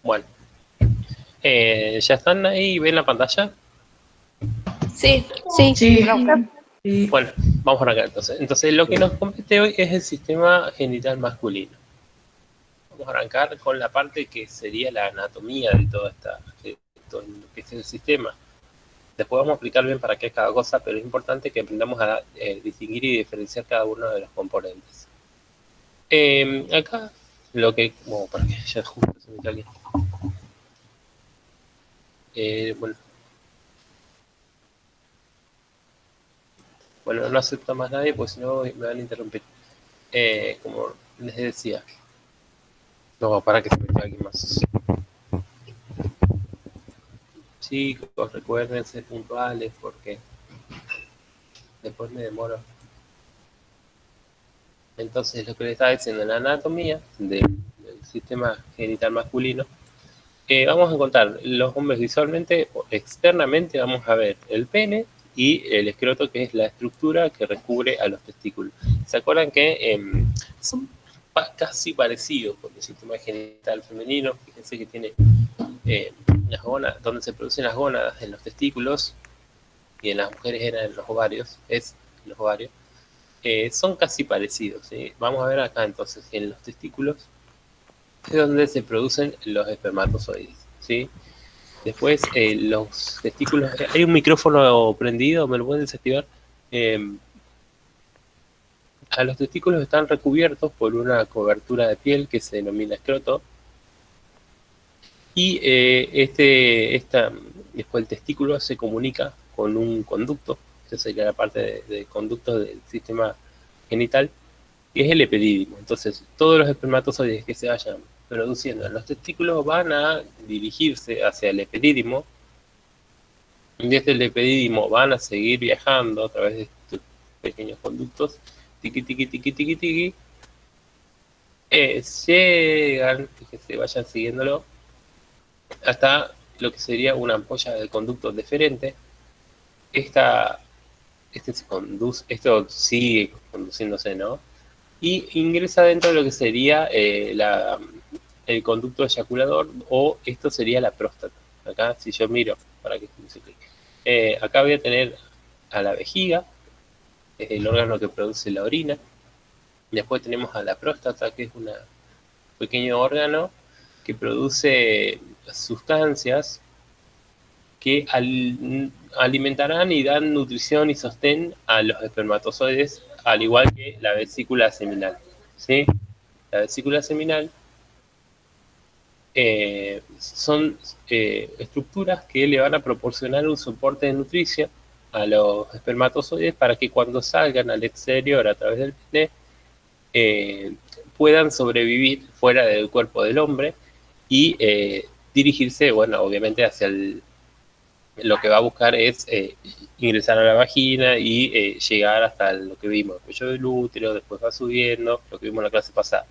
Bueno, ¿ya están ahí? ¿Ven la pantalla? Sí, Sí. profe. Sí. Bueno, vamos a arrancar entonces. Entonces, lo que nos compete hoy es el sistema genital masculino. Vamos a arrancar con la parte que sería la anatomía de todo lo que es el sistema. Después vamos a explicar bien para qué es cada cosa, pero es importante que aprendamos a distinguir y diferenciar cada uno de los componentes. Acá, lo que... Bueno, para que ya justo se me cae. Bueno, no acepto más nadie, pues si no me van a interrumpir. Como les decía. No, para que se me quede alguien más. Chicos, recuerden ser puntuales porque después me demoro. Entonces, lo que les estaba diciendo en la anatomía del sistema genital masculino, vamos a encontrar los hombres visualmente o externamente, vamos a ver el pene y el escroto, que es la estructura que recubre a los testículos. ¿Se acuerdan que son casi parecidos con el sistema genital femenino? Fíjense que tiene las gónadas, donde se producen las gónadas en los testículos, y en las mujeres eran en los ovarios, los ovarios, son casi parecidos, ¿sí? Vamos a ver acá entonces, en los testículos es donde se producen los espermatozoides, ¿sí? Después, los testículos... ¿Hay un micrófono prendido? ¿Me lo pueden desactivar? A los testículos están recubiertos por una cobertura de piel que se denomina escroto. Y después el testículo se comunica con un conducto. Esa sería la parte de conductos del sistema genital, que es el epidídimo. Entonces, todos los espermatozoides que se vayan produciendo en los testículos van a dirigirse hacia el epidídimo. Desde el epidídimo van a seguir viajando a través de estos pequeños conductos, tiqui, tiqui, tiqui, tiqui, tiqui. Llegan, fíjense, vayan siguiéndolo, hasta lo que sería una ampolla de conducto deferente. Esto sigue conduciéndose, ¿no? Y ingresa dentro de lo que sería el conducto eyaculador, o esto sería la próstata. Acá, si yo miro, para que se clic, acá voy a tener a la vejiga, es el órgano que produce la orina. Después tenemos a la próstata, que es un pequeño órgano que produce sustancias que alimentarán y dan nutrición y sostén a los espermatozoides, al igual que la vesícula seminal, ¿sí? La vesícula seminal son estructuras que le van a proporcionar un soporte de nutrición a los espermatozoides para que cuando salgan al exterior a través del pene puedan sobrevivir fuera del cuerpo del hombre y dirigirse, bueno, obviamente hacia lo que va a buscar es ingresar a la vagina y llegar hasta lo que vimos, el cuello del útero, después va subiendo, lo que vimos en la clase pasada.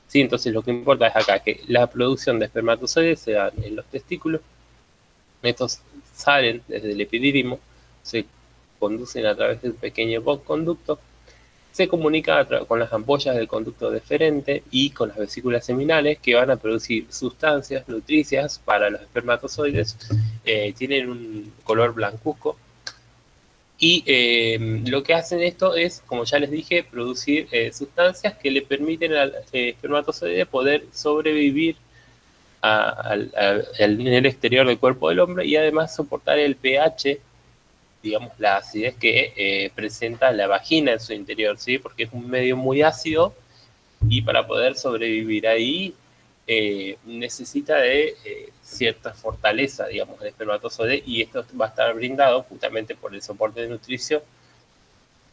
Sí, entonces lo que importa es acá que la producción de espermatozoides se da en los testículos. Estos salen desde el epidídimo, se conducen a través de un pequeño conducto, se comunica con las ampollas del conducto deferente y con las vesículas seminales, que van a producir sustancias nutricias para los espermatozoides. Tienen un color blancuzco. Y lo que hacen esto es, como ya les dije, producir sustancias que le permiten al espermatozoide poder sobrevivir en el exterior del cuerpo del hombre, y además soportar el pH, digamos, la acidez que presenta la vagina en su interior, ¿sí? Porque es un medio muy ácido, y para poder sobrevivir ahí necesita de cierta fortaleza, digamos, el espermatozoide, y esto va a estar brindado justamente por el soporte de nutrición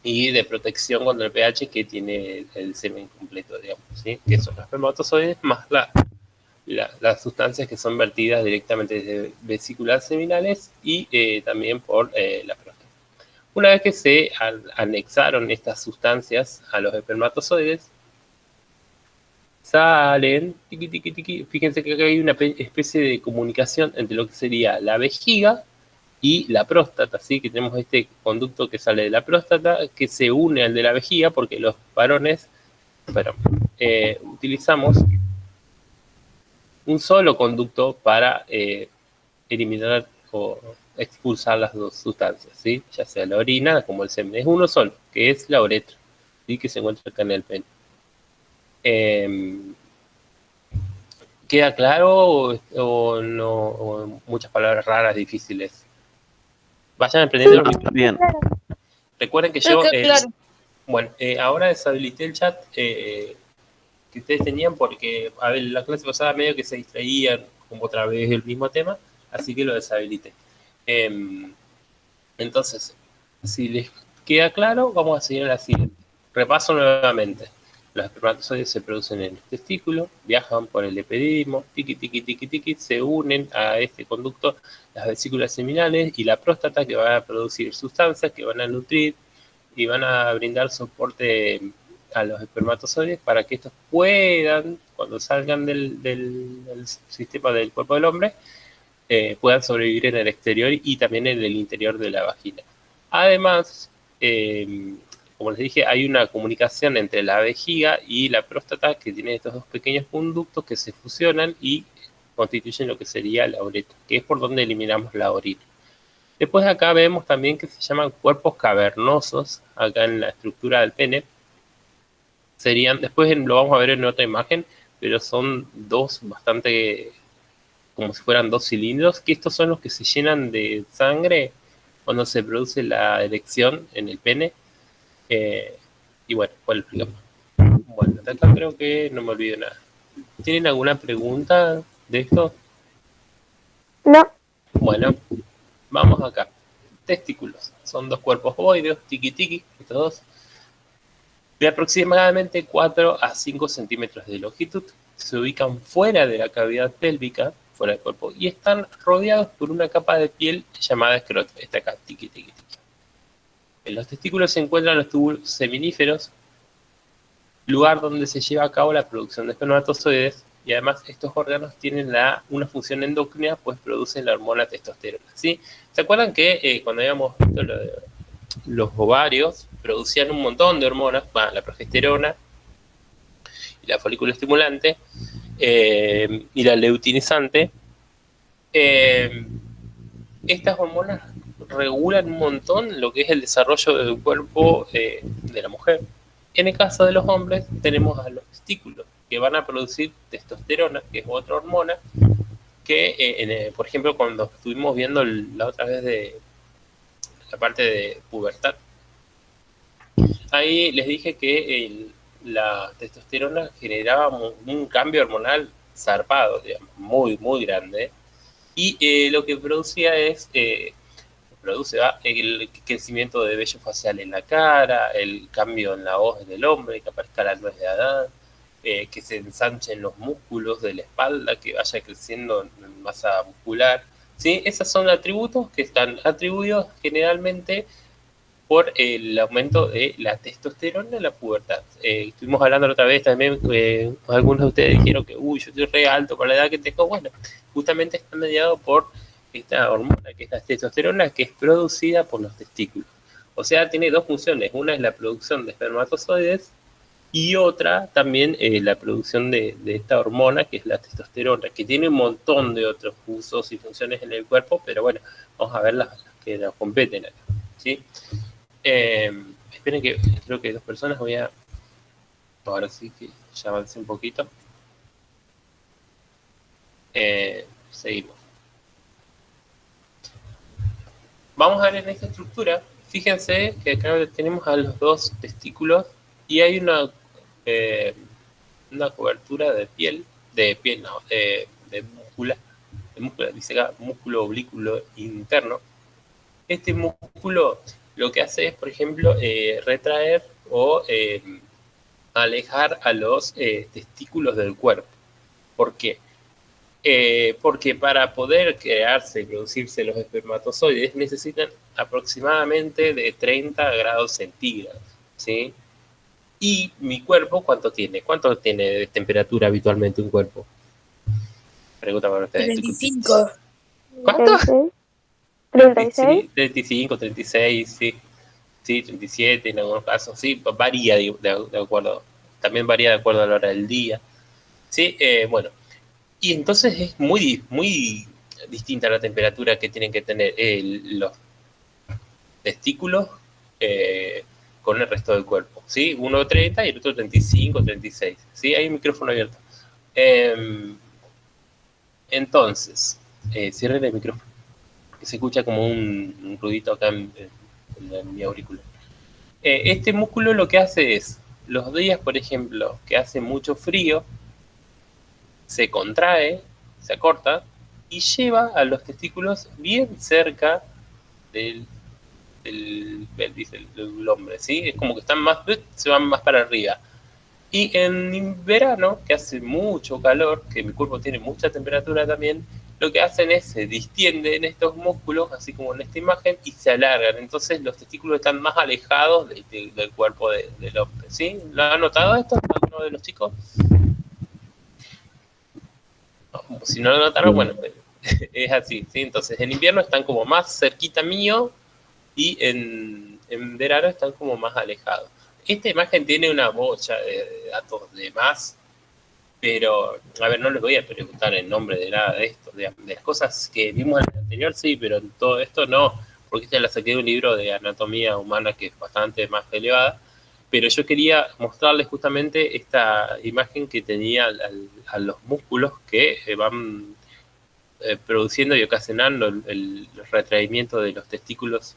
y de protección contra el pH que tiene el semen completo, digamos, ¿sí? Que son los espermatozoides más las sustancias que son vertidas directamente desde vesículas seminales y también por la próstata. Una vez que se anexaron estas sustancias a los espermatozoides, salen, tiqui, tiqui, tiqui. Fíjense que acá hay una especie de comunicación entre lo que sería la vejiga y la próstata, ¿sí? Que tenemos este conducto que sale de la próstata, que se une al de la vejiga, porque los varones, utilizamos un solo conducto para eliminar o expulsar las dos sustancias, ¿sí? Ya sea la orina como el semen. Es uno solo, que es la uretra, ¿sí? Que se encuentra acá en el pene. ¿Queda claro o no? O muchas palabras raras, difíciles. Vayan aprendiendo. Bien. Recuerden que Creo yo, que claro. bueno, ahora deshabilité el chat que ustedes tenían porque, a ver, la clase pasada medio que se distraían como otra vez el mismo tema, así que lo deshabilité. Entonces, si les queda claro, vamos a seguir a la siguiente. Repaso nuevamente. Los espermatozoides se producen en el testículo, viajan por el epididimo, tiqui, tiqui, tiqui, tiqui, se unen a este conducto las vesículas seminales y la próstata, que van a producir sustancias que van a nutrir y van a brindar soporte a los espermatozoides para que estos puedan, cuando salgan del sistema del cuerpo del hombre, puedan sobrevivir en el exterior y también en el interior de la vagina. Además, como les dije, hay una comunicación entre la vejiga y la próstata que tiene estos dos pequeños conductos que se fusionan y constituyen lo que sería la uretra, que es por donde eliminamos la orina. Después de acá vemos también que se llaman cuerpos cavernosos, acá en la estructura del pene. Serían, después lo vamos a ver en otra imagen, pero son dos bastante como si fueran dos cilindros, que estos son los que se llenan de sangre cuando se produce la erección en el pene. Y bueno, ¿cuál lo explicamos? Bueno, hasta acá creo que no me olvido nada. ¿Tienen alguna pregunta de esto? No. Bueno, vamos acá. Testículos. Son dos cuerpos ovoideos, tiki tiki, estos dos, de aproximadamente 4 a 5 centímetros de longitud. Se ubican fuera de la cavidad pélvica, fuera del cuerpo, y están rodeados por una capa de piel llamada escroto. Está acá, tiqui, tiqui, tiqui. En los testículos se encuentran los túbulos seminíferos, lugar donde se lleva a cabo la producción de espermatozoides, y además estos órganos tienen una función endocrina, pues producen la hormona testosterona, ¿sí? ¿Se acuerdan que cuando habíamos visto lo de los ovarios producían un montón de hormonas, la progesterona y la folículo estimulante y la leutinizante? Estas hormonas regulan un montón lo que es el desarrollo del cuerpo de la mujer. En el caso de los hombres tenemos a los testículos, que van a producir testosterona, que es otra hormona, que por ejemplo cuando estuvimos viendo la otra vez de la parte de pubertad, ahí les dije que la testosterona generaba un cambio hormonal zarpado, digamos, muy, muy grande. Y lo que producía es, el crecimiento de vello facial en la cara, el cambio en la voz del hombre, que aparezca la nuez de Adán, que se ensanchen los músculos de la espalda, que vaya creciendo en masa muscular. ¿Sí? Esos son atributos que están atribuidos generalmente por el aumento de la testosterona en la pubertad. Estuvimos hablando la otra vez también, algunos de ustedes dijeron que, uy, yo estoy re alto con la edad que tengo. Bueno, justamente está mediado por esta hormona, que es la testosterona, que es producida por los testículos. O sea, tiene dos funciones. Una es la producción de espermatozoides y otra también la producción de esta hormona, que es la testosterona, que tiene un montón de otros usos y funciones en el cuerpo, pero bueno, vamos a ver las que nos competen acá, ¿sí? Esperen que creo que hay dos personas. Ahora sí que ya avancé un poquito. Seguimos. Vamos a ver en esta estructura. Fíjense que acá tenemos a los dos testículos y hay una cobertura de piel, no, de múscula, dice acá, músculo oblículo interno. Este músculo lo que hace es, por ejemplo, retraer o alejar a los testículos del cuerpo. ¿Por qué? Porque para poder crearse y producirse los espermatozoides necesitan aproximadamente de 30 grados centígrados, ¿sí? Y mi cuerpo, ¿cuánto tiene? ¿Cuánto tiene de temperatura habitualmente un cuerpo? Pregunta para ustedes. 35. ¿Cuánto? 36. 35, 36, sí. Sí, 37 en algunos casos, sí, varía de acuerdo, también varía de acuerdo a la hora del día. Sí, bueno, Y entonces es muy distinta la temperatura que tienen que tener los testículos con el resto del cuerpo, ¿sí? Uno 30 y el otro 35, 36, ¿sí? Hay un micrófono abierto. Entonces, cierren el micrófono, que se escucha como un ruidito acá en mi auricular. Este músculo lo que hace es, los días, por ejemplo, que hace mucho frío, se contrae, se acorta y lleva a los testículos bien cerca del hombre, ¿sí? Es como que están más, se van más para arriba. Y en verano, que hace mucho calor, que mi cuerpo tiene mucha temperatura también, lo que hacen es se distienden estos músculos, así como en esta imagen, y se alargan. Entonces los testículos están más alejados del cuerpo del hombre, ¿sí? ¿Lo han notado esto alguno de los chicos? No, si no lo notaron, bueno, es así, ¿sí? Entonces en invierno están como más cerquita mío y en verano están como más alejados. Esta imagen tiene una bocha de datos de más, pero, a ver, no les voy a preguntar el nombre de nada de esto, de las cosas que vimos en el anterior, sí, pero en todo esto no, porque esta la saqué de un libro de anatomía humana que es bastante más elevada, pero yo quería mostrarles justamente esta imagen que tenía a los músculos que van produciendo y ocasionando el retraimiento de los testículos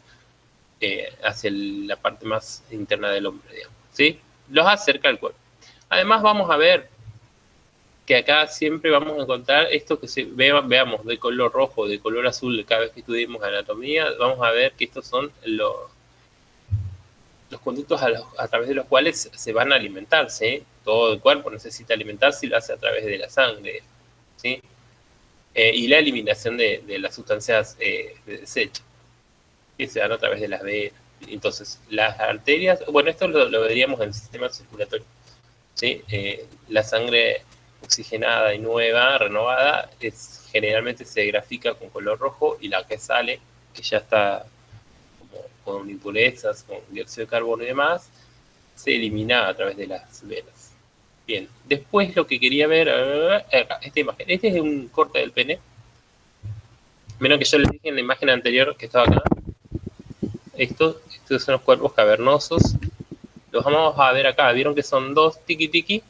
hacia la parte más interna del hombre, digamos, ¿sí? Los acerca al cuerpo. Además vamos a ver que acá siempre vamos a encontrar esto que veamos de color rojo, de color azul, cada vez que estudiemos anatomía, vamos a ver que estos son los conductos a través de los cuales se van a alimentar, ¿sí? Todo el cuerpo necesita alimentarse y lo hace a través de la sangre, ¿sí? Y la eliminación de las sustancias de desecho, que se dan a través de las venas. Entonces, las arterias, bueno, esto lo veríamos en el sistema circulatorio, ¿sí? La sangre oxigenada y nueva, renovada, generalmente se grafica con color rojo, y la que sale, que ya está con impurezas, con dióxido de carbono y demás, se elimina a través de las venas. Bien, después lo que quería ver, esta imagen, este es un corte del pene, menos que yo les dije en la imagen anterior que estaba acá, estos son los cuerpos cavernosos, los vamos a ver acá, vieron que son dos tiki tiki,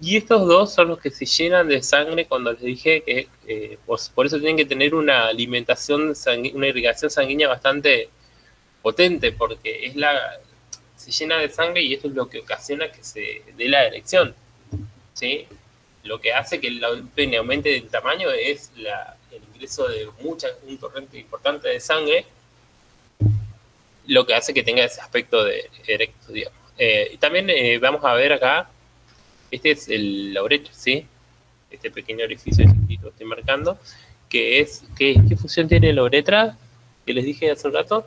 y estos dos son los que se llenan de sangre cuando les dije que por eso tienen que tener una alimentación, una irrigación sanguínea bastante potente, porque se llena de sangre y esto es lo que ocasiona que se dé la erección, ¿sí? Lo que hace que el pene aumente de tamaño es el ingreso de un torrente importante de sangre, lo que hace que tenga ese aspecto de erecto, digamos. Y también vamos a ver acá, este es la uretra, ¿sí? Este pequeño orificio chiquitito que estoy marcando, ¿qué función tiene la uretra? Que les dije hace un rato.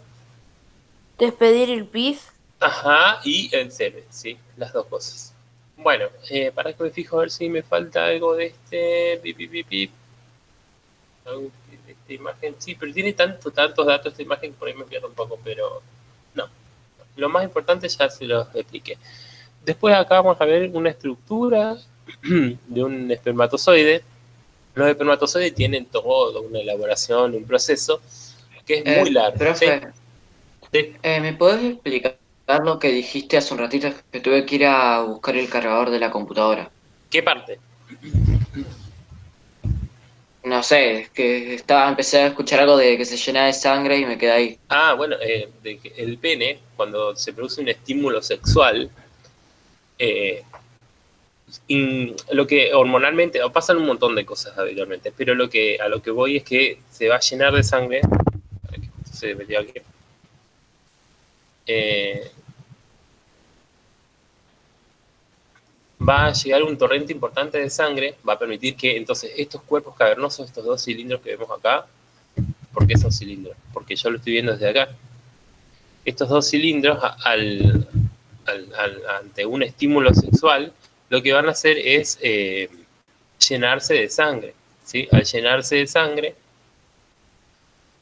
Despedir el pis. Ajá, y el semen, ¿sí? Las dos cosas. Bueno, para que me fijo a ver si me falta algo de esta imagen. Sí, pero tiene tantos datos esta imagen que por ahí me pierdo un poco, pero no. Lo más importante ya se los expliqué. Después acá vamos a ver una estructura de un espermatozoide. Los espermatozoides tienen toda una elaboración, un proceso que es muy largo. Profe, ¿sí? ¿Me podés explicar lo que dijiste hace un ratito, que tuve que ir a buscar el cargador de la computadora? ¿Qué parte? No sé, es que empecé a escuchar algo de que se llena de sangre y me quedé ahí. Ah, bueno, de que el pene, cuando se produce un estímulo sexual, lo que hormonalmente, o pasan un montón de cosas habitualmente, pero a lo que voy es que se va a llenar de sangre. Se metió aquí. Va a llegar un torrente importante de sangre, va a permitir que entonces estos cuerpos cavernosos, estos dos cilindros que vemos acá, ¿por qué son cilindros? Porque yo lo estoy viendo desde acá. Estos dos cilindros, ante un estímulo sexual, lo que van a hacer es llenarse de sangre, ¿sí? Al llenarse de sangre,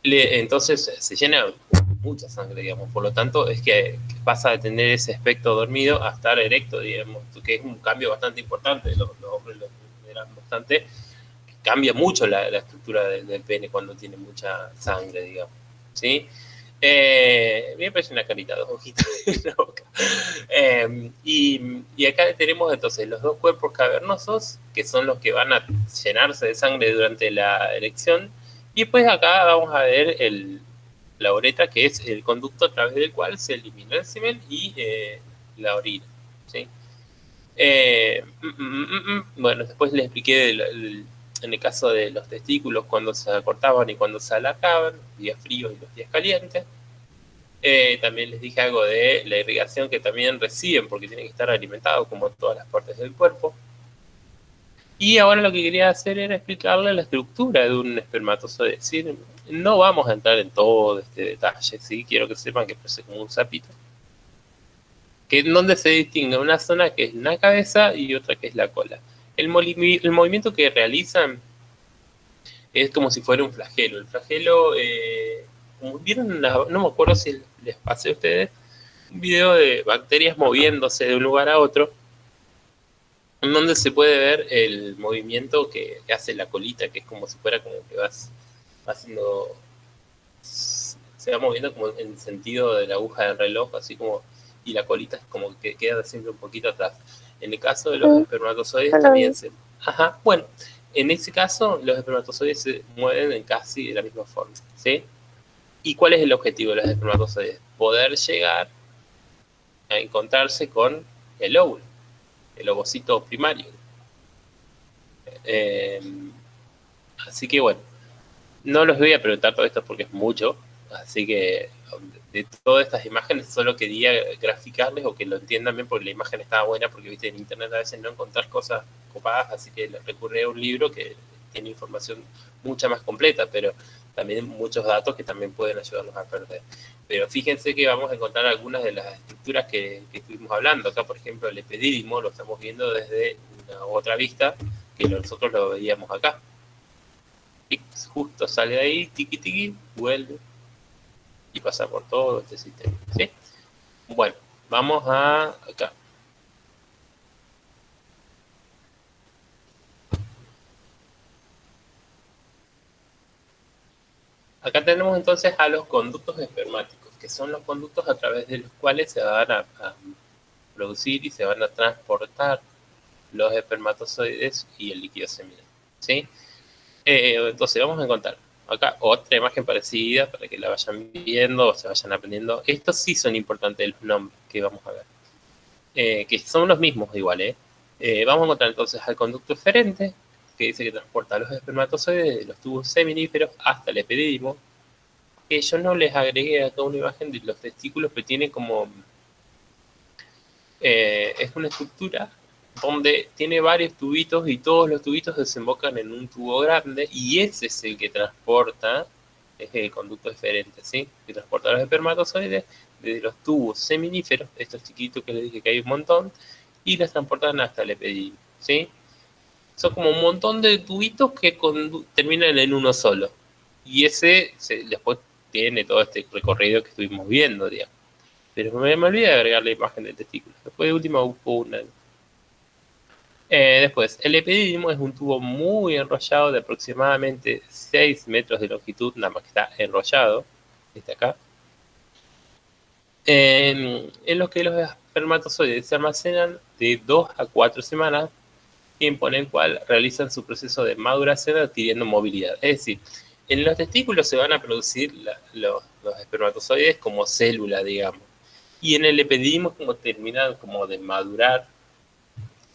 entonces se llena mucha sangre, digamos. Por lo tanto, es que pasa de tener ese aspecto dormido a estar erecto, digamos, que es un cambio bastante importante. Los hombres lo consideran bastante, cambia mucho la estructura del pene cuando tiene mucha sangre, digamos, ¿sí? Me parece una carita, dos ojitos en la boca. Y acá tenemos entonces los dos cuerpos cavernosos, que son los que van a llenarse de sangre durante la erección, y después acá vamos a ver la uretra, que es el conducto a través del cual se elimina el semen y la orina, ¿sí? Bueno, después les expliqué en el caso de los testículos, cuando se acortaban y cuando se alargaban, los días fríos y los días calientes. También les dije algo de la irrigación que también reciben, porque tienen que estar alimentados como todas las partes del cuerpo. Y ahora lo que quería hacer era explicarles la estructura de un espermatozoide. ¿Sí? No vamos a entrar en todo este detalle, ¿sí? Quiero que sepan que parece como un sapito. Que en donde se distingue una zona que es la cabeza y otra que es la cola. El movimiento que realizan es como si fuera un flagelo. El flagelo, como vieron, no me acuerdo si les pasé a ustedes, un video de bacterias moviéndose de un lugar a otro, en donde se puede ver el movimiento que hace la colita, que es como si fuera como que vas haciendo, se va moviendo como en el sentido de la aguja del reloj, así como, y la colita es como que queda siempre un poquito atrás. En el caso de los espermatozoides también se... Ajá, bueno, en ese caso los espermatozoides se mueven en casi de la misma forma, ¿sí? ¿Y cuál es el objetivo de los espermatozoides? Poder llegar a encontrarse con el óvulo, el ovocito primario. Así que bueno, no los voy a preguntar todo esto porque es mucho, así que de todas estas imágenes solo quería graficarles o que lo entiendan bien, porque la imagen estaba buena, porque viste en internet a veces no encontrás cosas copadas, así que recurrí a un libro que tiene información mucha más completa, pero también muchos datos que también pueden ayudarnos a aprender. Pero fíjense que vamos a encontrar algunas de las estructuras que estuvimos hablando. Acá, por ejemplo, el epidídimo lo estamos viendo desde una otra vista que nosotros lo veíamos acá. Y justo sale de ahí, tiqui tiqui, vuelve y pasa por todo este sistema, ¿sí? Bueno, vamos a acá. Acá tenemos entonces a los conductos espermáticos, que son los conductos a través de los cuales se van a producir y se van a transportar los espermatozoides y el líquido seminal, ¿sí? Entonces vamos a encontrar acá otra imagen parecida para que la vayan viendo o se vayan aprendiendo. Estos sí son importantes los nombres que vamos a ver, que son los mismos igual, vamos a encontrar entonces al conducto eferente, que dice que transporta los espermatozoides de los tubos seminíferos hasta el epidídimo, que yo no les agregué acá una imagen de los testículos, que tiene como... es una estructura donde tiene varios tubitos y todos los tubitos desembocan en un tubo grande y ese es el que transporta, es el conducto eferente, ¿sí? Que transporta los espermatozoides desde los tubos seminíferos, estos chiquitos que les dije que hay un montón, y los transportan hasta el epidídimo, ¿sí? Son como un montón de tubitos que terminan en uno solo. Y ese después tiene todo este recorrido que estuvimos viendo, digamos. Pero me olvidé de agregar la imagen del testículo. Después de última una. Después, el epidídimo es un tubo muy enrollado de aproximadamente 6 metros de longitud, nada más que está enrollado, este acá, en los que los espermatozoides se almacenan de 2 a 4 semanas, tiempo en el cual realizan su proceso de maduración adquiriendo movilidad. Es decir, en los testículos se van a producir los espermatozoides como célula, digamos, y en el epidídimo como terminan como de madurar,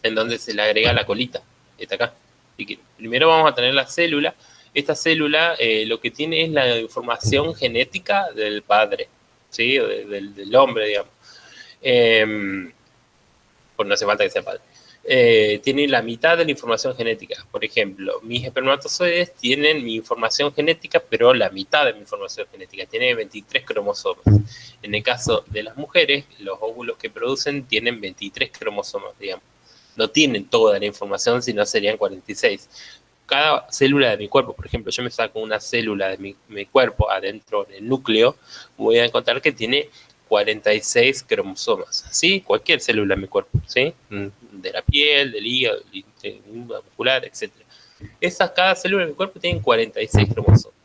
en donde se le agrega la colita, esta acá. Así que primero vamos a tener la célula. Esta célula lo que tiene es la información genética del padre, ¿sí? O del hombre, digamos. Pues no hace falta que sea padre. Tiene la mitad de la información genética. Por ejemplo, mis espermatozoides tienen mi información genética, pero la mitad de mi información genética. Tiene 23 cromosomas. En el caso de las mujeres, los óvulos que producen tienen 23 cromosomas, digamos. No tienen toda la información, sino serían 46. Cada célula de mi cuerpo, por ejemplo, yo me saco una célula de mi cuerpo adentro del núcleo, voy a encontrar que tiene 46 cromosomas, ¿sí? Cualquier célula de mi cuerpo, ¿sí? De la piel, del hígado, muscular, etc. Cada célula del cuerpo tiene 46 cromosomas.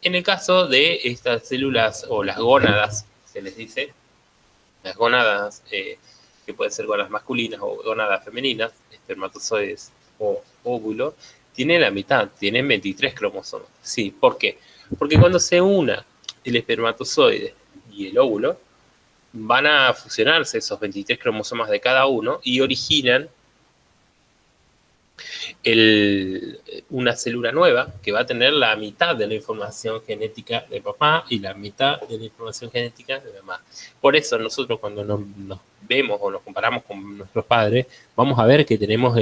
En el caso de estas células o las gónadas, se les dice, las gónadas que pueden ser gónadas masculinas o gónadas femeninas, espermatozoides o óvulos, tienen la mitad, tienen 23 cromosomas. Sí, ¿por qué? Porque cuando se una el espermatozoide y el óvulo, van a fusionarse esos 23 cromosomas de cada uno y originan una célula nueva que va a tener la mitad de la información genética de papá y la mitad de la información genética de mamá. Por eso nosotros cuando nos vemos o nos comparamos con nuestros padres, vamos a ver que tenemos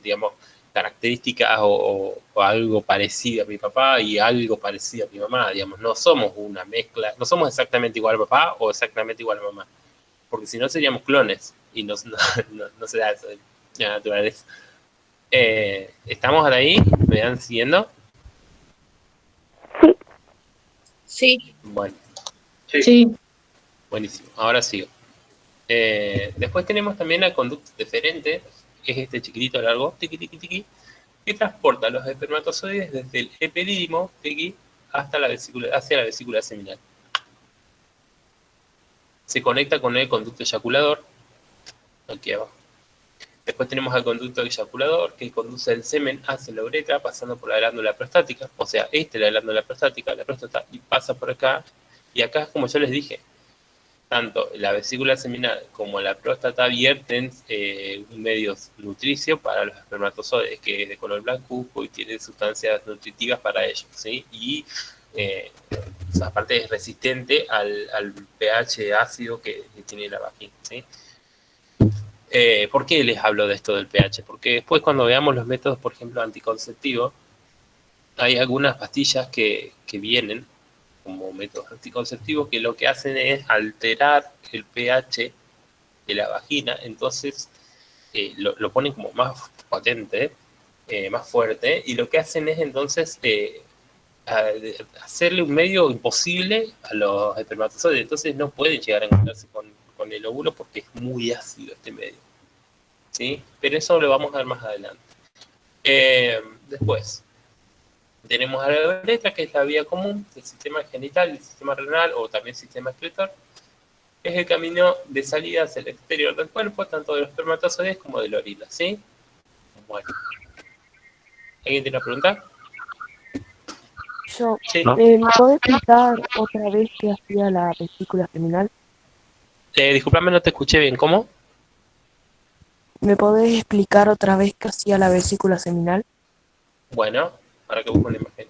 digamos, características o algo parecido a mi papá y algo parecido a mi mamá. Digamos, no somos una mezcla, no somos exactamente igual a papá o exactamente igual a mamá, porque si no seríamos clones y no se da eso de la naturaleza. ¿Estamos ahí? ¿Me van siguiendo? Sí. Bueno, Sí. buenísimo. Ahora sigo. Después tenemos también la conducta deferente, que es este chiquitito largo, tiqui, tiqui, tiqui, que transporta los espermatozoides desde el epidídimo, tiqui, hasta hacia la vesícula seminal. Se conecta con el conducto eyaculador, aquí abajo. Después tenemos al conducto eyaculador que conduce el semen hacia la uretra pasando por la glándula prostática, o sea, es la glándula prostática, la próstata, y pasa por acá. Y acá, como yo les dije, tanto la vesícula seminal como la próstata vierten medios nutricios para los espermatozoides, que es de color blancuzco y tiene sustancias nutritivas para ellos, ¿sí? Y aparte es resistente al pH ácido que tiene la vagina, ¿sí? ¿Por qué les hablo de esto del pH? Porque después cuando veamos los métodos, por ejemplo, anticonceptivos, hay algunas pastillas que vienen como métodos anticonceptivos que lo que hacen es alterar el pH de la vagina, entonces lo ponen como más potente, más fuerte, y lo que hacen es entonces hacerle un medio imposible a los espermatozoides, entonces no pueden llegar a encontrarse con el óvulo porque es muy ácido este medio, ¿sí? Pero eso lo vamos a ver más adelante. Después, tenemos a la uretra, que es la vía común del sistema genital, del sistema renal o también sistema excretor. Es el camino de salida hacia el exterior del cuerpo, tanto de los espermatozoides como de la orina, ¿sí? Bueno. ¿Alguien tiene una pregunta? Yo, Sí. ¿me podés explicar otra vez qué hacía la vesícula seminal? Disculpame, no te escuché bien. ¿Cómo? ¿Me podés explicar otra vez qué hacía la vesícula seminal? Bueno, ahora que busco la imagen.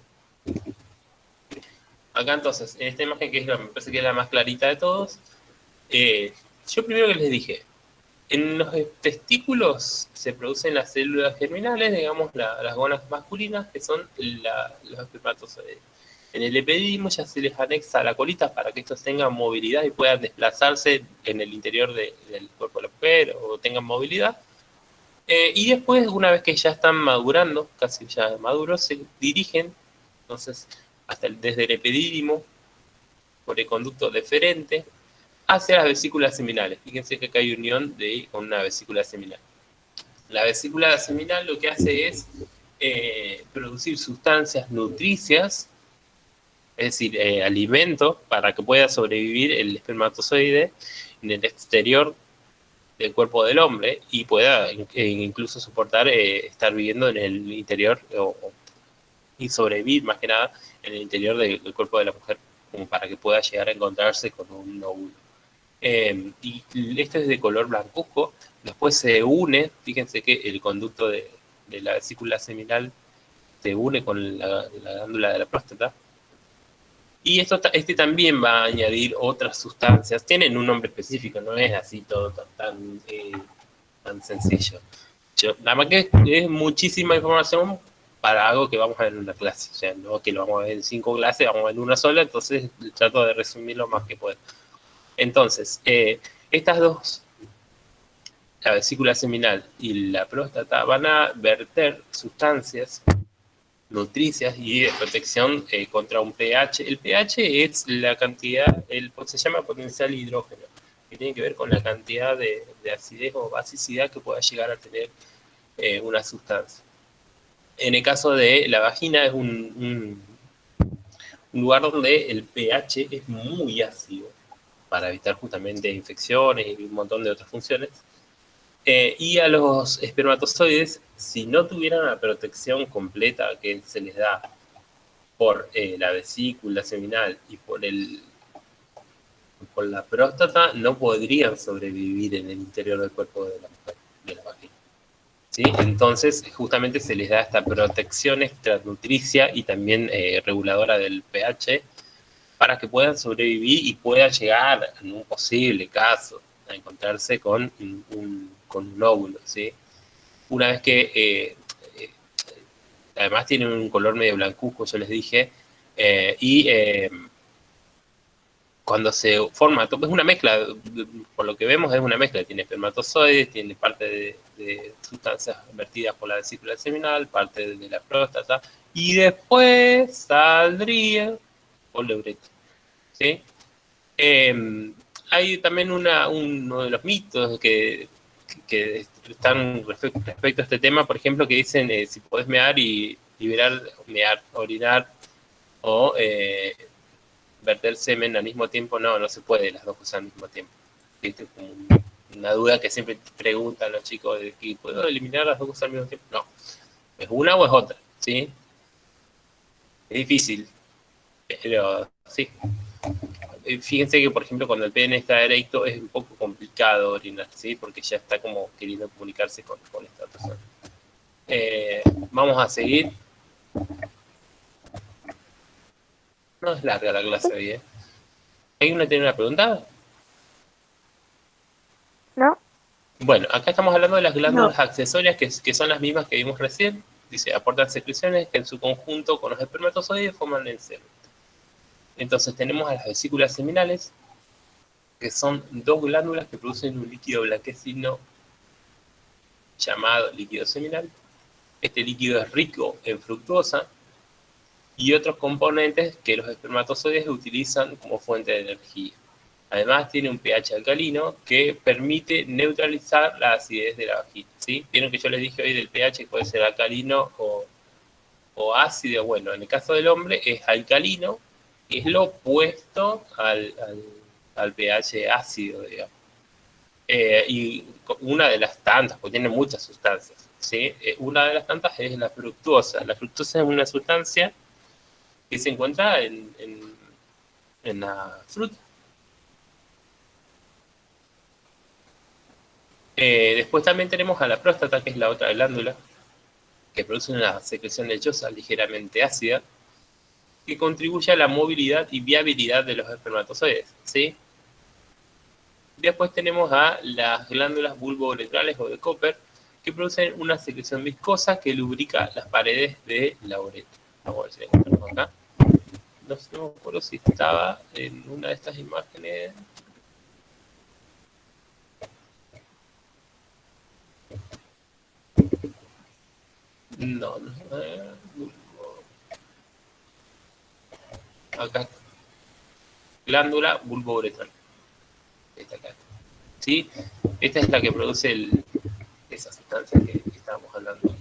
Acá entonces, en esta imagen que me parece que es la más clarita de todos, yo primero que les dije, en los testículos se producen las células germinales, digamos las gónadas masculinas, que son los espermatozoides. En el epidídimo ya se les anexa la colita para que estos tengan movilidad y puedan desplazarse en el interior del cuerpo de la mujer o tengan movilidad. Y después, una vez que ya están madurando, casi ya maduros, se dirigen entonces desde el epidídimo por el conducto deferente hacia las vesículas seminales. Fíjense que acá hay unión con una vesícula seminal. La vesícula seminal lo que hace es producir sustancias nutricias, es decir, alimento para que pueda sobrevivir el espermatozoide en el exterior del cuerpo del hombre y pueda incluso soportar estar viviendo en el interior y sobrevivir más que nada en el interior del cuerpo de la mujer, como para que pueda llegar a encontrarse con un óvulo. Y este es de color blancuzco, después se une, fíjense que el conducto de la vesícula seminal se une con la glándula de la próstata, y este también va a añadir otras sustancias, tienen un nombre específico, no es así todo tan sencillo. Nada más que es muchísima información para algo que vamos a ver en una clase, o sea, no que lo vamos a ver en 5 clases, vamos a ver en una sola, entonces trato de resumir lo más que puedo. Entonces, estas dos, la vesícula seminal y la próstata, van a verter sustancias nutricias y de protección contra un pH. El pH es la cantidad, se llama potencial hidrógeno, que tiene que ver con la cantidad de acidez o basicidad que pueda llegar a tener una sustancia. En el caso de la vagina es un lugar donde el pH es muy ácido para evitar justamente infecciones y un montón de otras funciones. Y a los espermatozoides, si no tuvieran la protección completa que se les da por la vesícula seminal y por la próstata, no podrían sobrevivir en el interior del cuerpo de la mujer, de la vagina. ¿Sí? Entonces, justamente se les da esta protección extranutricia y también reguladora del pH para que puedan sobrevivir y puedan llegar, en un posible caso, a encontrarse con un óvulo, ¿sí? Una vez que, además tienen un color medio blancuzco, yo les dije, y cuando se forma, es una mezcla, por lo que vemos es una mezcla, tiene espermatozoides, tiene parte de sustancias vertidas por la vesícula seminal, parte de la próstata, y después saldría por la uretra, ¿sí? Hay también uno de los mitos que están respecto a este tema, por ejemplo, que dicen si podés mear y liberar, orinar o verter semen al mismo tiempo. No se puede las dos cosas al mismo tiempo. Esto es como una duda que siempre preguntan los chicos, de que ¿puedo eliminar las dos cosas al mismo tiempo? No, es una o es otra, ¿sí? Es difícil, pero sí. Fíjense que, por ejemplo, cuando el pene está erecto es un poco complicado orinar, ¿sí? Porque ya está como queriendo comunicarse con esta persona. Vamos a seguir. No es larga la clase hoy, ¿eh? ¿Alguien tiene una pregunta? No. Bueno, acá estamos hablando de las glándulas accesorias, que son las mismas que vimos recién. Dice, aportan secreciones que en su conjunto con los espermatozoides forman el semen. Entonces tenemos a las vesículas seminales, que son dos glándulas que producen un líquido blanquecino llamado líquido seminal. Este líquido es rico en fructuosa y otros componentes que los espermatozoides utilizan como fuente de energía. Además tiene un pH alcalino que permite neutralizar la acidez de la vagina, ¿sí? Vieron que yo les dije hoy del pH que puede ser alcalino o ácido. Bueno, en el caso del hombre es alcalino, que es lo opuesto al pH ácido, digamos. Y una de las tantas, porque tiene muchas sustancias, ¿sí? Una de las tantas es la fructuosa. La fructuosa es una sustancia que se encuentra en la fruta. Después también tenemos a la próstata, que es la otra glándula, que produce una secreción lechosa ligeramente ácida, que contribuye a la movilidad y viabilidad de los espermatozoides, ¿sí? Después tenemos a las glándulas bulbouretrales o de Cooper, que producen una secreción viscosa que lubrica las paredes de la uretra. Vamos a ver si la encontramos acá. No sé, no me acuerdo si estaba en una de estas imágenes. No. Acá. Glándula bulbouretral. Esta acá. ¿Sí? Esta es la que produce esa sustancia que estábamos hablando.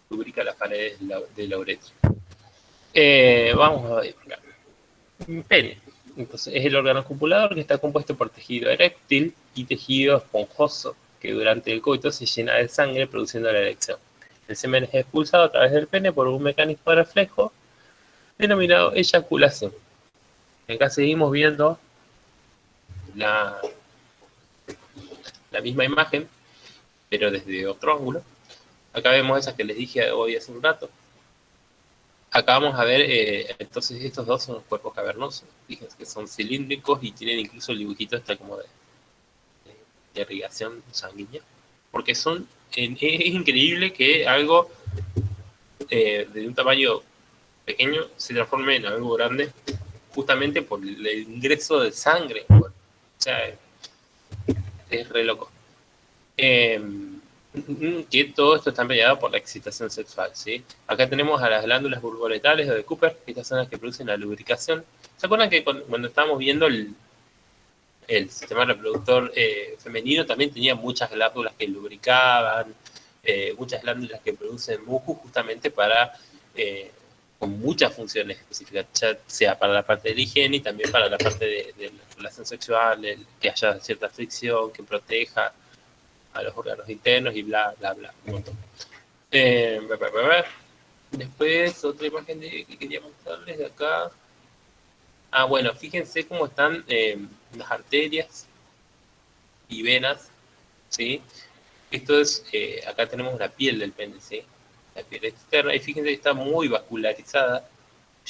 Lubrica las paredes de la uretra. Vamos a ver. Pene. Entonces, es el órgano copulador que está compuesto por tejido eréctil y tejido esponjoso, que durante el coito se llena de sangre produciendo la erección. El semen es expulsado a través del pene por un mecanismo de reflejo denominado eyaculación. Acá seguimos viendo la misma imagen, pero desde otro ángulo. Acá vemos esa que les dije hoy hace un rato. Acá vamos a ver, entonces estos dos son los cuerpos cavernosos. Fíjense que son cilíndricos y tienen incluso el dibujito este como de irrigación sanguínea. Porque es increíble que algo de un tamaño pequeño se transforme en algo grande justamente por el ingreso de sangre. O sea, es re loco. Que todo esto está mediado por la excitación sexual, ¿sí? Acá tenemos a las glándulas bulbouretrales o de Cooper, que estas son las que producen la lubricación. ¿Se acuerdan que cuando estábamos viendo el sistema reproductor femenino también tenía muchas glándulas que lubricaban, muchas glándulas que producen muco justamente para, con muchas funciones específicas, ya sea para la parte de la higiene y también para la parte de la relación sexual, que haya cierta fricción, que proteja a los órganos internos y bla, bla, bla, un montón. Después, otra imagen que quería mostrarles de acá. Bueno, fíjense cómo están las arterias y venas, ¿sí? Esto es, acá tenemos la piel del pene, ¿sí? La piel externa, y fíjense que está muy vascularizada,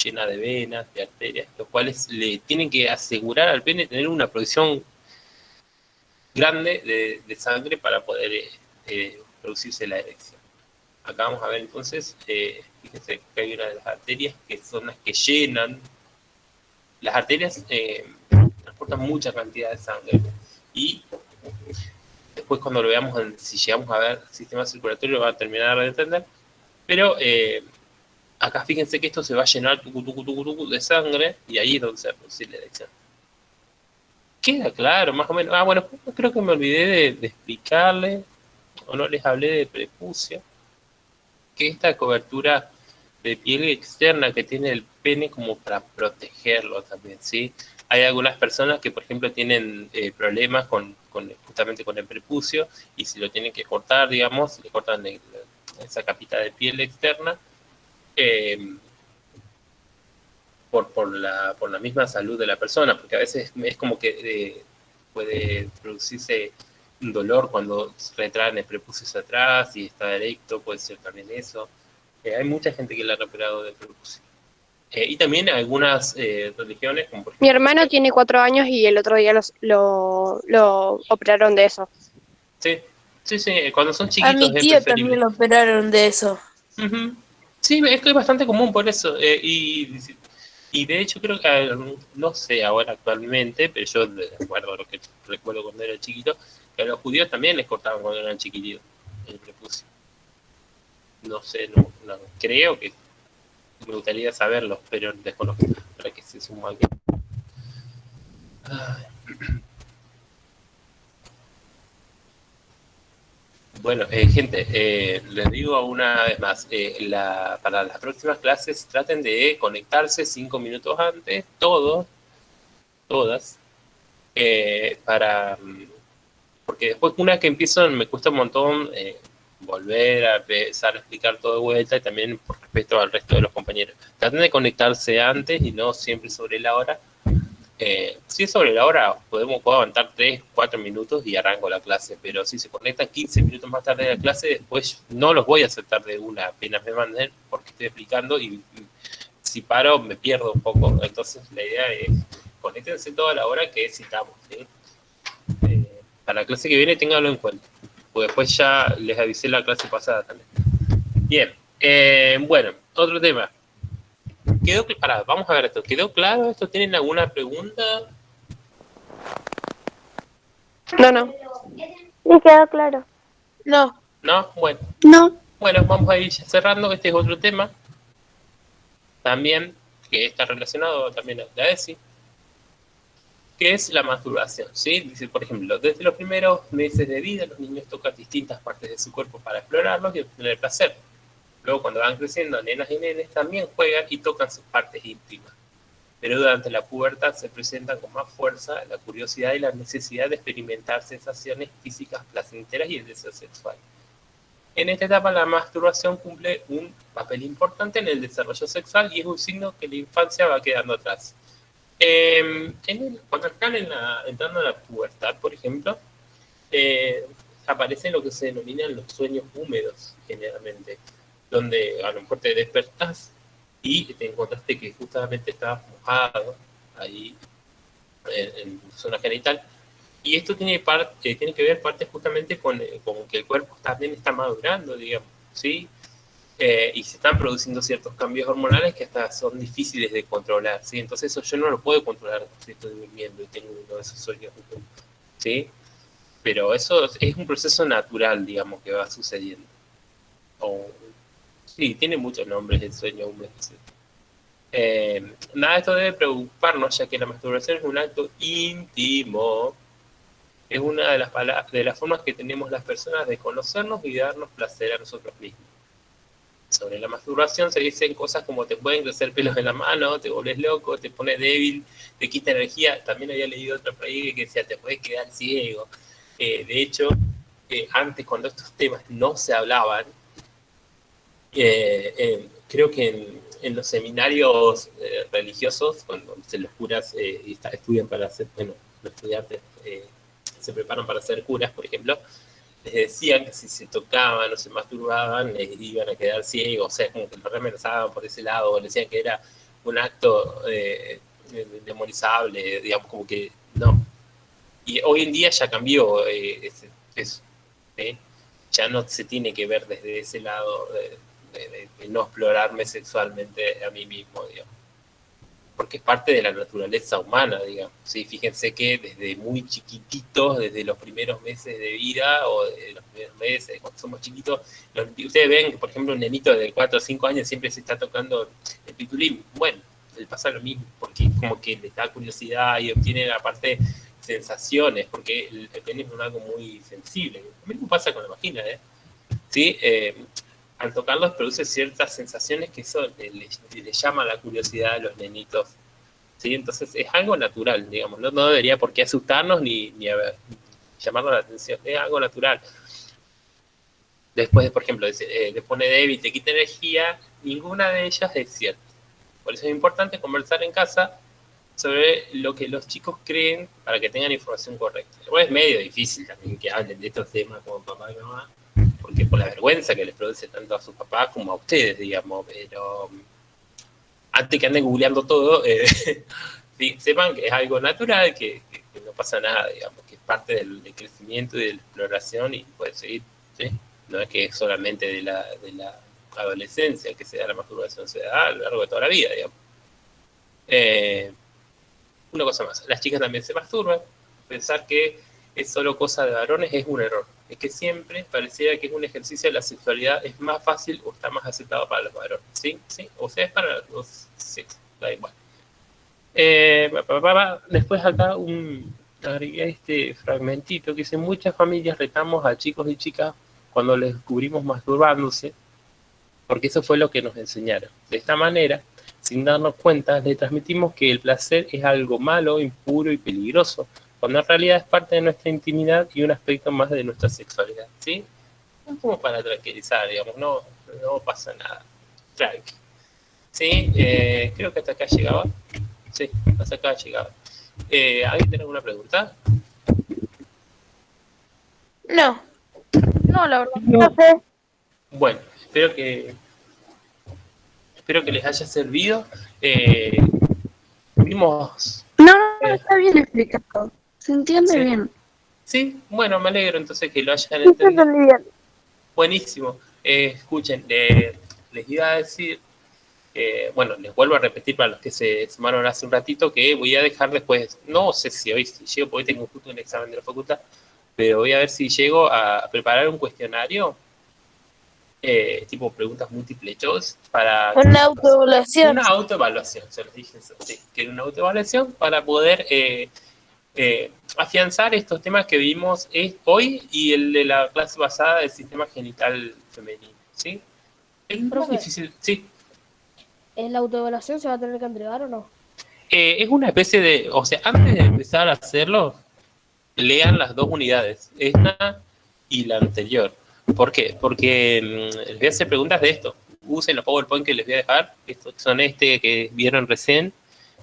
llena de venas, de arterias, los cuales le tienen que asegurar al pene tener una provisión grande de sangre para poder producirse la erección. Acá vamos a ver entonces, fíjense que hay una de las arterias que son las que llenan. Las arterias transportan mucha cantidad de sangre y después cuando lo veamos, si llegamos a ver el sistema circulatorio lo va a terminar de entender, pero acá fíjense que esto se va a llenar de sangre y ahí es donde se va a producir la erección. ¿Queda claro más o menos? Bueno, creo que me olvidé de explicarle, o no les hablé de prepucio, que esta cobertura de piel externa que tiene el pene como para protegerlo también, ¿sí? Hay algunas personas que, por ejemplo, tienen problemas justamente con el prepucio y si lo tienen que cortar, digamos, le cortan esa capita de piel externa por la misma salud de la persona, porque a veces es como que puede producirse un dolor cuando se retraen el prepucio hacia atrás y está erecto, puede ser también eso. Hay mucha gente que le ha operado de prepucio. Y también algunas religiones, como por ejemplo, Mi hermano tiene 4 años y el otro día lo operaron de eso. Sí, sí, sí, cuando son A chiquitos mi es tío preferible. también lo operaron de eso. Uh-huh. Sí, es que es bastante común por eso. Y de hecho creo que, no sé ahora actualmente, pero yo recuerdo cuando era chiquito, que a los judíos también les cortaban cuando eran chiquititos el prepucio. No sé, no, creo que me gustaría saberlo, pero desconozco para que se suma aquí. Bueno, gente, les digo una vez más, para las próximas clases traten de conectarse 5 minutos antes, todas, porque después una que empiezo me cuesta un montón volver a empezar a explicar todo de vuelta y también por respeto al resto de los compañeros. Traten de conectarse antes y no siempre sobre la hora. Si es sobre la hora, puedo aguantar 3, 4 minutos y arranco la clase, pero si se conectan 15 minutos más tarde de la clase, después no los voy a aceptar de una, apenas me manden, porque estoy explicando y si paro me pierdo un poco. Entonces la idea es, conéctense toda la hora que citamos, ¿sí? Para la clase que viene ténganlo en cuenta, porque después ya les avisé la clase pasada también. Bien, bueno, otro tema. Vamos a ver esto. ¿Quedó claro esto? ¿Tienen alguna pregunta? No. Sí, quedó claro. No. ¿No? Bueno. No. Bueno, vamos a ir cerrando. Este es otro tema. También, que está relacionado también a la ESI, que es la masturbación, ¿sí? Dice, por ejemplo, desde los primeros meses de vida, los niños tocan distintas partes de su cuerpo para explorarlos y obtener placer. Luego, cuando van creciendo, nenas y nenes también juegan y tocan sus partes íntimas. Pero durante la pubertad se presentan con más fuerza la curiosidad y la necesidad de experimentar sensaciones físicas placenteras y el deseo sexual. En esta etapa, la masturbación cumple un papel importante en el desarrollo sexual y es un signo que la infancia va quedando atrás. Cuando están entrando en la pubertad, por ejemplo, aparecen lo que se denominan los sueños húmedos, generalmente, donde a lo mejor te despertás y te encontraste que justamente estabas mojado ahí en tu zona genital. Y esto tiene que ver parte justamente con que el cuerpo también está madurando, digamos, ¿sí? Y se están produciendo ciertos cambios hormonales que hasta son difíciles de controlar, ¿sí? Entonces eso yo no lo puedo controlar si estoy durmiendo y tengo uno de esos sueños, ¿sí? Pero eso es un proceso natural, digamos, que va sucediendo. Sí, tiene muchos nombres el sueño húmedo. Nada de esto debe preocuparnos, ya que la masturbación es un acto íntimo es una de las formas que tenemos las personas de conocernos y darnos placer a nosotros mismos. Sobre la masturbación se dicen cosas como te pueden crecer pelos en la mano, te volvés loco, te pones débil, te quita energía. También había leído otra por ahí que decía te puedes quedar ciego. De hecho, antes cuando estos temas no se hablaban, creo que en los seminarios religiosos, cuando los curas estudian para ser, bueno, los estudiantes se preparan para ser curas, por ejemplo, les decían que si se tocaban o se masturbaban iban a quedar ciegos, o sea, como que lo remensaban por ese lado, o le decían que era un acto demonizable, digamos, como que no. Y hoy en día ya cambió eso, ya no se tiene que ver desde ese lado de no explorarme sexualmente a mí mismo, digamos. Porque es parte de la naturaleza humana, digamos. ¿Sí? Fíjense que desde muy chiquititos, desde los primeros meses de vida, o de los primeros meses, cuando somos chiquitos, ustedes ven que, por ejemplo, un nenito de 4 o 5 años siempre se está tocando el pitulín. Bueno, le pasa lo mismo, porque como que le da curiosidad y obtiene, aparte, sensaciones, porque el pene es algo muy sensible. Lo mismo pasa con la vagina, ¿sí? Al tocarlos produce ciertas sensaciones que eso le llama la curiosidad a los nenitos, ¿sí? Entonces es algo natural, digamos, no debería por qué asustarnos ni llamarnos la atención, es algo natural. Después, por ejemplo, te pone débil, te quita energía, ninguna de ellas es cierta. Por eso es importante conversar en casa sobre lo que los chicos creen para que tengan información correcta. Bueno, es medio difícil también que hablen de estos temas como papá y mamá, porque por la vergüenza que les produce tanto a sus papás como a ustedes, digamos, pero antes que anden googleando todo, sí, sepan que es algo natural, que no pasa nada, digamos, que es parte del crecimiento y de la exploración y puede seguir, ¿sí? No es que es solamente de la adolescencia que se da la masturbación, se da a lo largo de toda la vida, digamos. Una cosa más, las chicas también se masturban, pensar que es solo cosa de varones es un error. Es que siempre pareciera que es un ejercicio de la sexualidad, es más fácil o está más aceptado para los varones. ¿Sí? ¿Sí? O sea, es para los sexos, da igual. Después acá agregué este fragmentito que dice: muchas familias retamos a chicos y chicas cuando les descubrimos masturbándose, porque eso fue lo que nos enseñaron. De esta manera, sin darnos cuenta, le transmitimos que el placer es algo malo, impuro y peligroso, cuando en realidad es parte de nuestra intimidad y un aspecto más de nuestra sexualidad, ¿sí? Es como para tranquilizar, digamos, no pasa nada, tranqui. ¿Sí? Creo que hasta acá llegaba. Sí, hasta acá llegaba. ¿Alguien tiene alguna pregunta? No, la verdad. No sé. Bueno, espero que les haya servido. Vimos... No, está bien explicado. Se entiende ¿sí? bien. Sí, bueno, me alegro entonces que lo hayan Sí, se entendido. entendí bien. Buenísimo. Escuchen, les iba a decir, bueno, les vuelvo a repetir para los que se sumaron hace un ratito, que voy a dejar después, no sé si hoy llego, porque tengo justo un examen de la facultad, pero voy a ver si llego a preparar un cuestionario, tipo preguntas múltiple choice, para... Una autoevaluación. Una autoevaluación, se los dije, sí, que era una autoevaluación para poder... afianzar estos temas que vimos hoy y el de la clase pasada del sistema genital femenino, ¿sí? Es más Profe. difícil, sí. ¿En la autoevaluación se va a tener que entregar o no? Es una especie de, o sea, antes de empezar a hacerlo, lean las 2 unidades, esta y la anterior. ¿Por qué? Porque les voy a hacer preguntas de esto. Usen los PowerPoint que les voy a dejar, estos son que vieron recién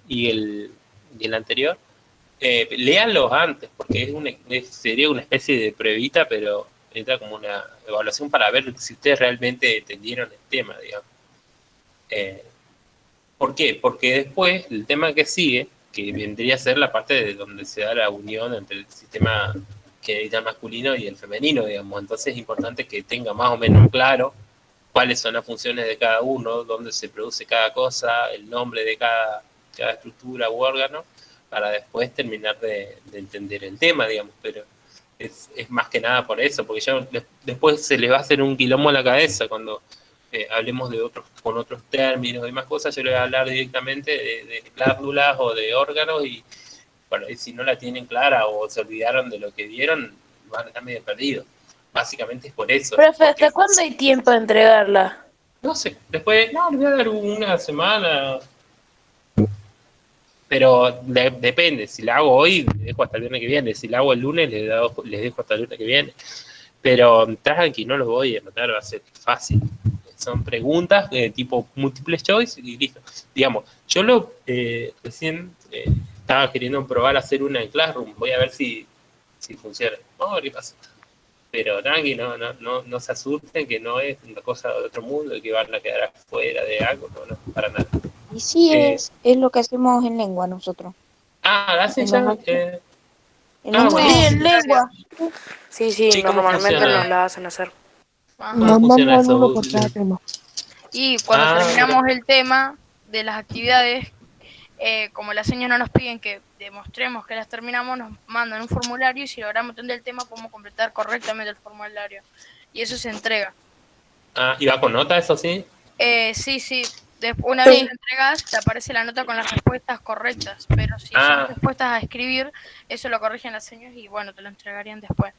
y el anterior. Léanlos antes, porque sería una especie de pruebita, pero entra como una evaluación para ver si ustedes realmente entendieron el tema, digamos. ¿Por qué? Porque después el tema que sigue, que vendría a ser la parte de donde se da la unión entre el sistema genital masculino y el femenino, digamos. Entonces es importante que tenga más o menos claro cuáles son las funciones de cada uno, dónde se produce cada cosa, el nombre de cada estructura u órgano, para después terminar de entender el tema, digamos, pero es más que nada por eso, porque ya después se les va a hacer un quilombo a la cabeza cuando hablemos con otros términos y más cosas. Yo les voy a hablar directamente de glándulas o de órganos y Bueno, y si no la tienen clara o se olvidaron de lo que vieron, van a estar medio perdidos. Básicamente es por eso. Profe, ¿hasta Porque, cuándo hay tiempo de entregarla? no sé, después, no, les voy a dar una semana. Pero depende, si la hago hoy, les dejo hasta el viernes que viene. Si la hago el lunes, les dejo hasta el lunes que viene. Pero tranqui, no los voy a anotar, va a ser fácil. Son preguntas tipo múltiples choice y listo. Digamos, yo recién estaba queriendo probar hacer una en Classroom. Voy a ver si funciona. Vamos a ver qué pasa. Pero tranqui, no se asusten, que no es una cosa de otro mundo, que van a quedar afuera de algo, no, para nada. Y sí, es lo que hacemos en lengua nosotros. Ah, ¿hacen ya? En Ah, lengua. bueno. Sí, en lengua. Sí, sí, Sí, ¿cómo normalmente funciona? nos la hacen hacer. ¿Cómo funciona eso? uno por cada tema. Y cuando Ah. terminamos el tema de las actividades, como las señas no nos piden que demostremos que las terminamos, nos mandan un formulario y si logramos entender el tema podemos completar correctamente el formulario. Y eso se entrega. Ah, ¿y va con nota eso sí? Sí. Una vez que lo entregas, te aparece la nota con las respuestas correctas. Pero si son respuestas a escribir, eso lo corrigen las señas y bueno, te lo entregarían después.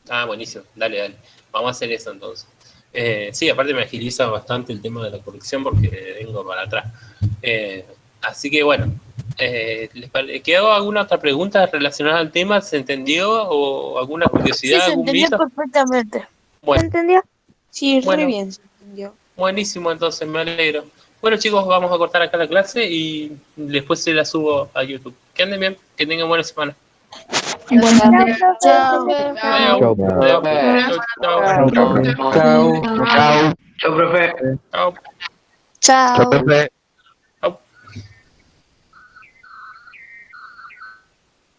Ah, buenísimo, dale. Vamos a hacer eso entonces. Sí, aparte me agiliza bastante el tema de la corrección porque vengo para atrás. Así que bueno, ¿quedó alguna otra pregunta relacionada al tema? ¿Se entendió? ¿O alguna Sí, curiosidad? se ¿Algún entendió mito? perfectamente. ¿Se Bueno, entendió? Sí, Bueno. re bien se entendió. buenísimo, entonces me alegro. Bueno chicos, vamos a cortar acá la clase y después se la subo a YouTube. Que anden bien, que tengan buena semana. Chao. Adiós. Chao. Chao, profe. Chao. Chao. Profe.